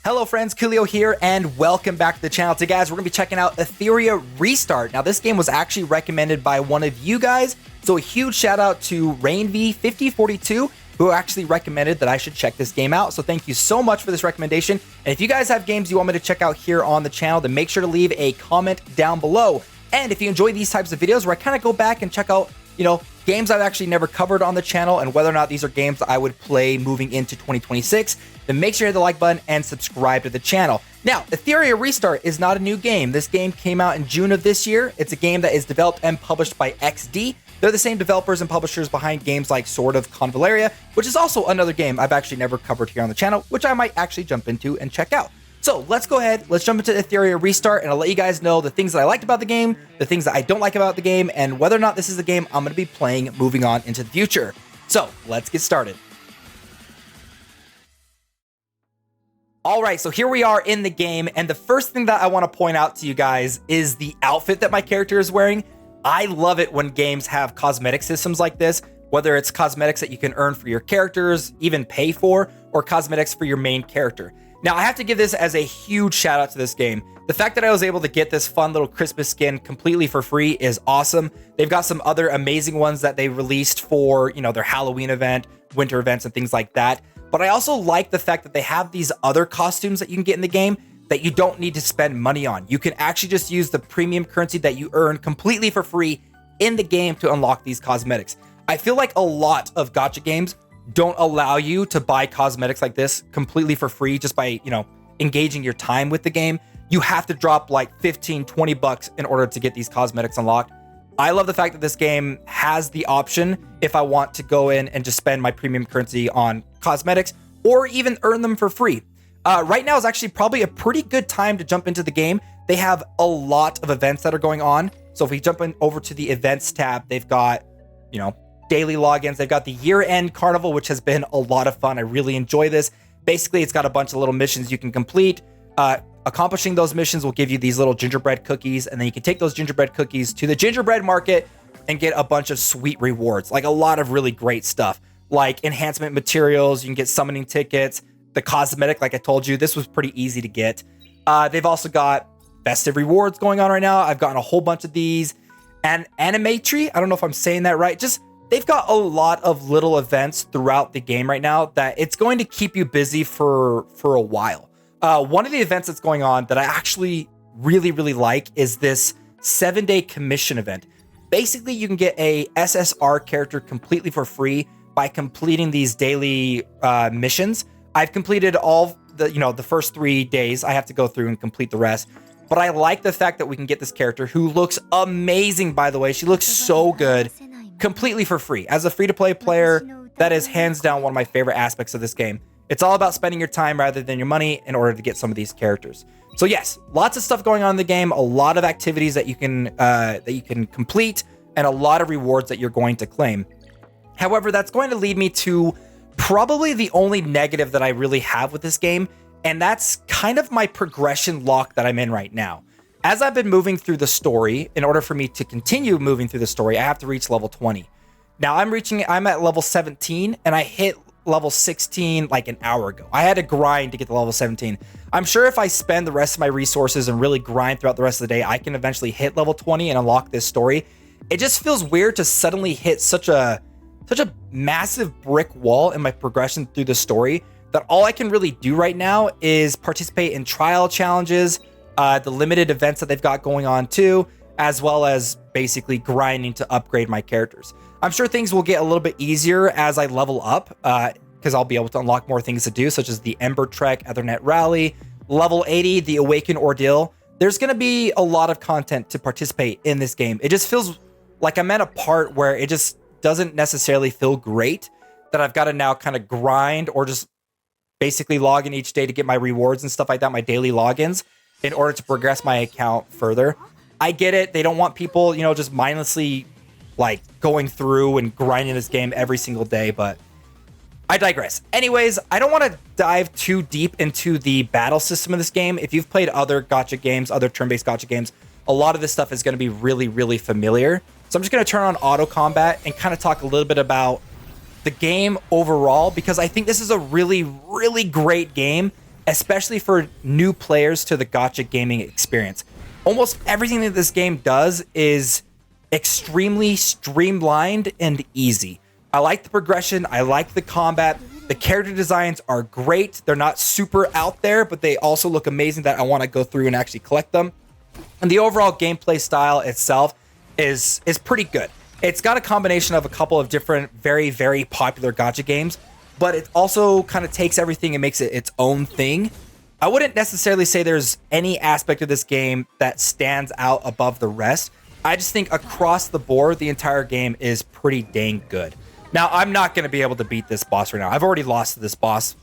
Hello friends, Koolio here, and welcome back to the channel. Today guys, we're going to be checking out Etheria Restart. Now this game was actually recommended by one of you guys, so a huge shout out to RainV5042, who actually recommended that I should check this game out. So thank you so much for this recommendation. And if you guys have games you want me to check out here on the channel, then make sure to leave a comment down below. And if you enjoy these types of videos where I kind of go back and check out, games I've actually never covered on the channel and whether or not these are games that I would play moving into 2026, then make sure to hit the like button and subscribe to the channel. Now, Etheria Restart is not a new game. This game came out in June of this year. It's a game that is developed and published by XD. They're the same developers and publishers behind games like Sword of Convaleria, which is also another game I've actually never covered here on the channel, which I might actually jump into and check out. So let's go ahead, let's jump into Etheria Restart, and I'll let you guys know the things that I liked about the game, the things that I don't like about the game, and whether or not this is a game I'm going to be playing moving on into the future. So let's get started. Alright, so here we are in the game, and the first thing that I want to point out to you guys is the outfit that my character is wearing. I love it when games have cosmetic systems like this, whether it's cosmetics that you can earn for your characters, even pay for, or cosmetics for your main character. Now, I have to give this as a huge shout out to this game. The fact that I was able to get this fun little Christmas skin completely for free is awesome. They've got some other amazing ones that they released for, their Halloween event, winter events, and things like that. But I also like the fact that they have these other costumes that you can get in the game that you don't need to spend money on. You can actually just use the premium currency that you earn completely for free in the game to unlock these cosmetics. I feel like a lot of gacha games don't allow you to buy cosmetics like this completely for free just by, engaging your time with the game. You have to drop like 15, 20 bucks in order to get these cosmetics unlocked. I love the fact that this game has the option if I want to go in and just spend my premium currency on cosmetics or even earn them for free. Right now is actually probably a pretty good time to jump into the game. They have a lot of events that are going on. So if we jump in over to the events tab, they've got, daily logins. They've got the year-end carnival, which has been a lot of fun. I really enjoy this. Basically, it's got a bunch of little missions you can complete. Accomplishing those missions will give you these little gingerbread cookies, and then you can take those gingerbread cookies to the gingerbread market and get a bunch of sweet rewards, like a lot of really great stuff, like enhancement materials. You can get summoning tickets, the cosmetic, like I told you, this was pretty easy to get. They've also got festive rewards going on right now. I've gotten a whole bunch of these. And Animatry, I don't know if I'm saying that right, they've got a lot of little events throughout the game right now that it's going to keep you busy for a while. One of the events that's going on that I actually really like is this 7-day commission event. Basically, you can get a SSR character completely for free by completing these daily missions. I've completed all the first 3 days. I have to go through and complete the rest. But I like the fact that we can get this character who looks amazing, by the way. She looks so good, completely for free. As a free-to-play player, that is hands down one of my favorite aspects of this game. It's all about spending your time rather than your money in order to get some of these characters. So yes, lots of stuff going on in the game, a lot of activities that you can complete, and a lot of rewards that you're going to claim. However, that's going to lead me to probably the only negative that I really have with this game, and that's kind of my progression lock that I'm in right now. As I've been moving through the story, in order for me to continue moving through the story, I have to reach level 20. Now I'm at level 17, and I hit level 16 like an hour ago. I had to grind to get to level 17. I'm sure if I spend the rest of my resources and really grind throughout the rest of the day, I can eventually hit level 20 and unlock this story. It just feels weird to suddenly hit such a massive brick wall in my progression through the story that all I can really do right now is participate in trial challenges, the limited events that they've got going on too, as well as basically grinding to upgrade my characters. I'm sure things will get a little bit easier as I level up, because I'll be able to unlock more things to do, such as the Ember Trek, Ethernet Rally, level 80, the Awaken Ordeal. There's going to be a lot of content to participate in this game. It just feels like I'm at a part where it just doesn't necessarily feel great that I've got to now kind of grind or just basically log in each day to get my rewards and stuff like that, my daily logins, in order to progress my account further. I get it. They don't want people, just mindlessly like going through and grinding this game every single day, but I digress. Anyways, I don't want to dive too deep into the battle system of this game. If you've played other gacha games, other turn-based gacha games, a lot of this stuff is going to be really familiar. So I'm just going to turn on auto combat and kind of talk a little bit about the game overall, because I think this is a really great game especially for new players to the gacha gaming experience. Almost everything that this game does is extremely streamlined and easy. I like the progression. I like the combat. The character designs are great. They're not super out there, but they also look amazing that I want to go through and actually collect them. And the overall gameplay style itself is pretty good. It's got a combination of a couple of different very, very popular gacha games, but it also kind of takes everything and makes it its own thing. I wouldn't necessarily say there's any aspect of this game that stands out above the rest. I just think across the board, the entire game is pretty dang good. Now, I'm not going to be able to beat this boss right now. I've already lost to this boss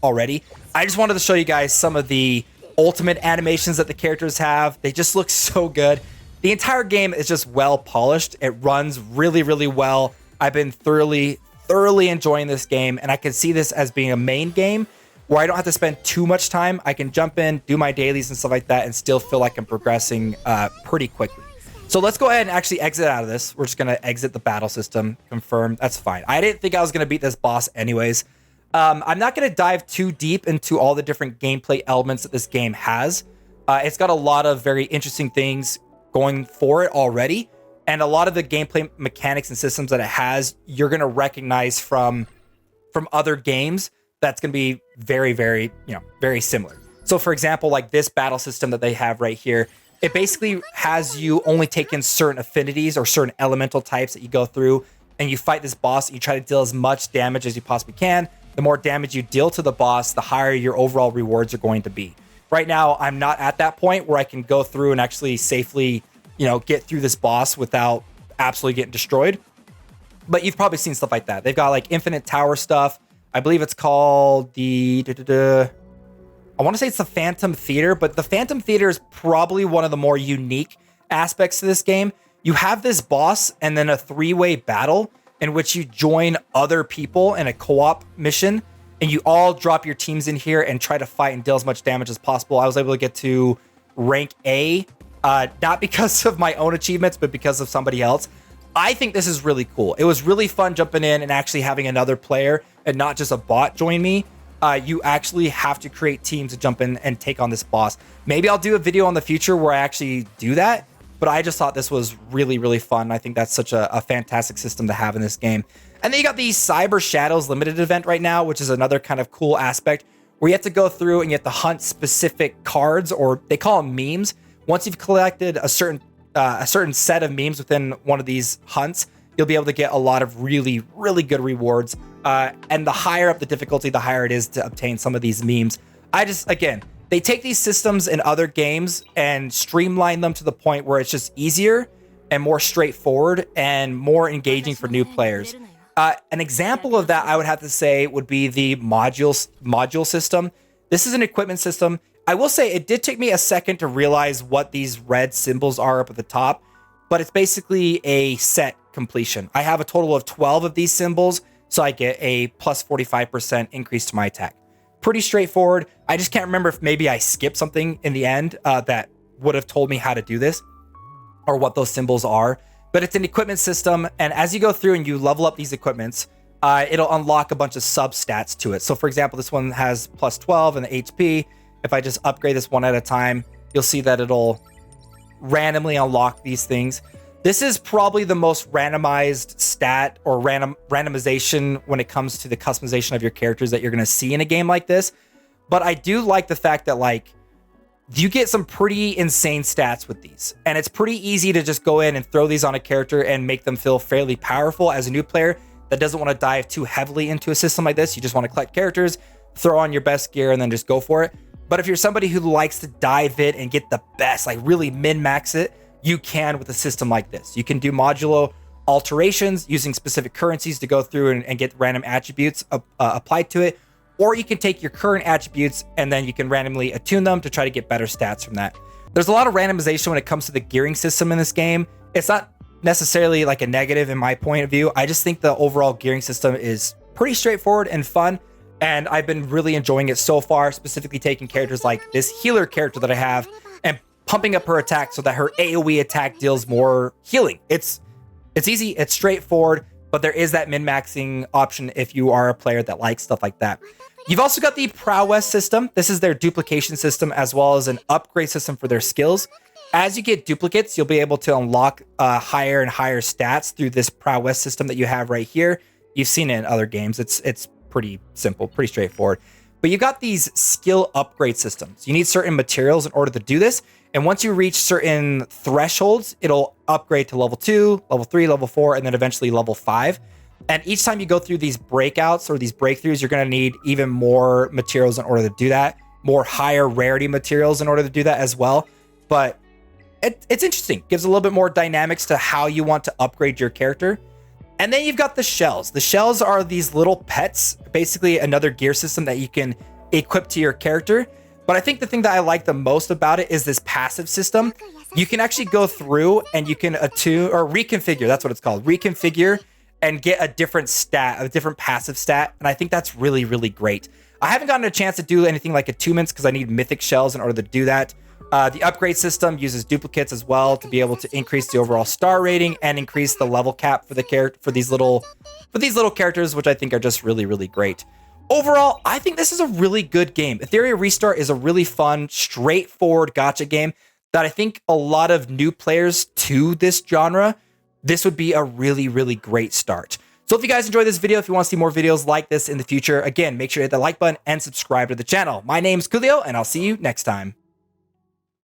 already. I just wanted to show you guys some of the ultimate animations that the characters have. They just look so good. The entire game is just well polished. It runs really, really well. I've been thoroughly enjoying this game, and I can see this as being a main game where I don't have to spend too much time. I can jump in, do my dailies and stuff like that, and still feel like I'm progressing pretty quickly. So let's go ahead and actually exit out of this. We're just going to exit the battle system. Confirm. That's fine. I didn't think I was going to beat this boss anyways. I'm not going to dive too deep into all the different gameplay elements that this game has. It's got a lot of very interesting things going for it already. And a lot of the gameplay mechanics and systems that it has, you're going to recognize from other games. That's going to be very, very, very similar. So for example, like this battle system that they have right here, it basically has you only take in certain affinities or certain elemental types that you go through, and you fight this boss and you try to deal as much damage as you possibly can. The more damage you deal to the boss, the higher your overall rewards are going to be. Right now, I'm not at that point where I can go through and actually safely, get through this boss without absolutely getting destroyed. But you've probably seen stuff like that. They've got like infinite tower stuff. I believe it's called I want to say it's the Phantom Theater, but the Phantom Theater is probably one of the more unique aspects to this game. You have this boss and then a three-way battle in which you join other people in a co-op mission, and you all drop your teams in here and try to fight and deal as much damage as possible. I was able to get to rank A, not because of my own achievements, but because of somebody else. I think this is really cool. It was really fun jumping in and actually having another player and not just a bot join me. You actually have to create teams to jump in and take on this boss. Maybe I'll do a video in the future where I actually do that, but I just thought this was really, really fun. I think that's such a fantastic system to have in this game. And then you got the Cyber Shadows limited event right now, which is another kind of cool aspect where you have to go through and you have to hunt specific cards, or they call them memes. Once you've collected a certain set of memes within one of these hunts, you'll be able to get a lot of really, really good rewards. And the higher up the difficulty, the higher it is to obtain some of these memes. Again, they take these systems in other games and streamline them to the point where it's just easier and more straightforward and more engaging for new players. An example of that, I would have to say, would be the module system. This is an equipment system. I will say it did take me a second to realize what these red symbols are up at the top, but it's basically a set completion. I have a total of 12 of these symbols, so I get a plus 45% increase to my attack. Pretty straightforward. I just can't remember if maybe I skipped something in the end that would have told me how to do this or what those symbols are. But it's an equipment system, and as you go through and you level up these equipments, it'll unlock a bunch of sub-stats to it. So for example, this one has plus 12 in the HP. If I just upgrade this one at a time, you'll see that it'll randomly unlock these things. This is probably the most randomized stat or randomization when it comes to the customization of your characters that you're going to see in a game like this. But I do like the fact that you get some pretty insane stats with these. And it's pretty easy to just go in and throw these on a character and make them feel fairly powerful as a new player that doesn't want to dive too heavily into a system like this. You just want to collect characters, throw on your best gear, and then just go for it. But if you're somebody who likes to dive in and get the best, really min-max it, you can with a system like this. You can do modulo alterations using specific currencies to go through and get random attributes applied to it. Or you can take your current attributes and then you can randomly attune them to try to get better stats from that. There's a lot of randomization when it comes to the gearing system in this game. It's not necessarily a negative in my point of view. I just think the overall gearing system is pretty straightforward and fun. And I've been really enjoying it so far, specifically taking characters like this healer character that I have and pumping up her attack so that her AoE attack deals more healing. It's easy, it's straightforward, but there is that min-maxing option if you are a player that likes stuff like that. You've also got the prowess system. This is their duplication system as well as an upgrade system for their skills. As you get duplicates, you'll be able to unlock higher and higher stats through this prowess system that you have right here. You've seen it in other games. It's pretty simple, pretty straightforward. But you've got these skill upgrade systems. You need certain materials in order to do this. And once you reach certain thresholds, it'll upgrade to level 2, level 3, level 4, and then eventually level 5. And each time you go through these breakouts or these breakthroughs, you're going to need even more materials in order to do that, more higher rarity materials in order to do that as well. But it's interesting. Gives a little bit more dynamics to how you want to upgrade your character. And then you've got the shells. The shells are these little pets, basically another gear system that you can equip to your character. But I think the thing that I like the most about it is this passive system. You can actually go through and you can attune or reconfigure. That's what it's called. Reconfigure and get a different stat, a different passive stat. And I think that's really, really great. I haven't gotten a chance to do anything like attunements because I need mythic shells in order to do that. The upgrade system uses duplicates as well to be able to increase the overall star rating and increase the level cap for the character for these little characters, which I think are just really, really great. Overall, I think this is a really good game. Etheria Restart is a really fun, straightforward gacha game that I think a lot of new players to this genre, this would be a really, really great start. So if you guys enjoyed this video, if you want to see more videos like this in the future, again, make sure to hit the like button and subscribe to the channel. My name's Koolio, and I'll see you next time.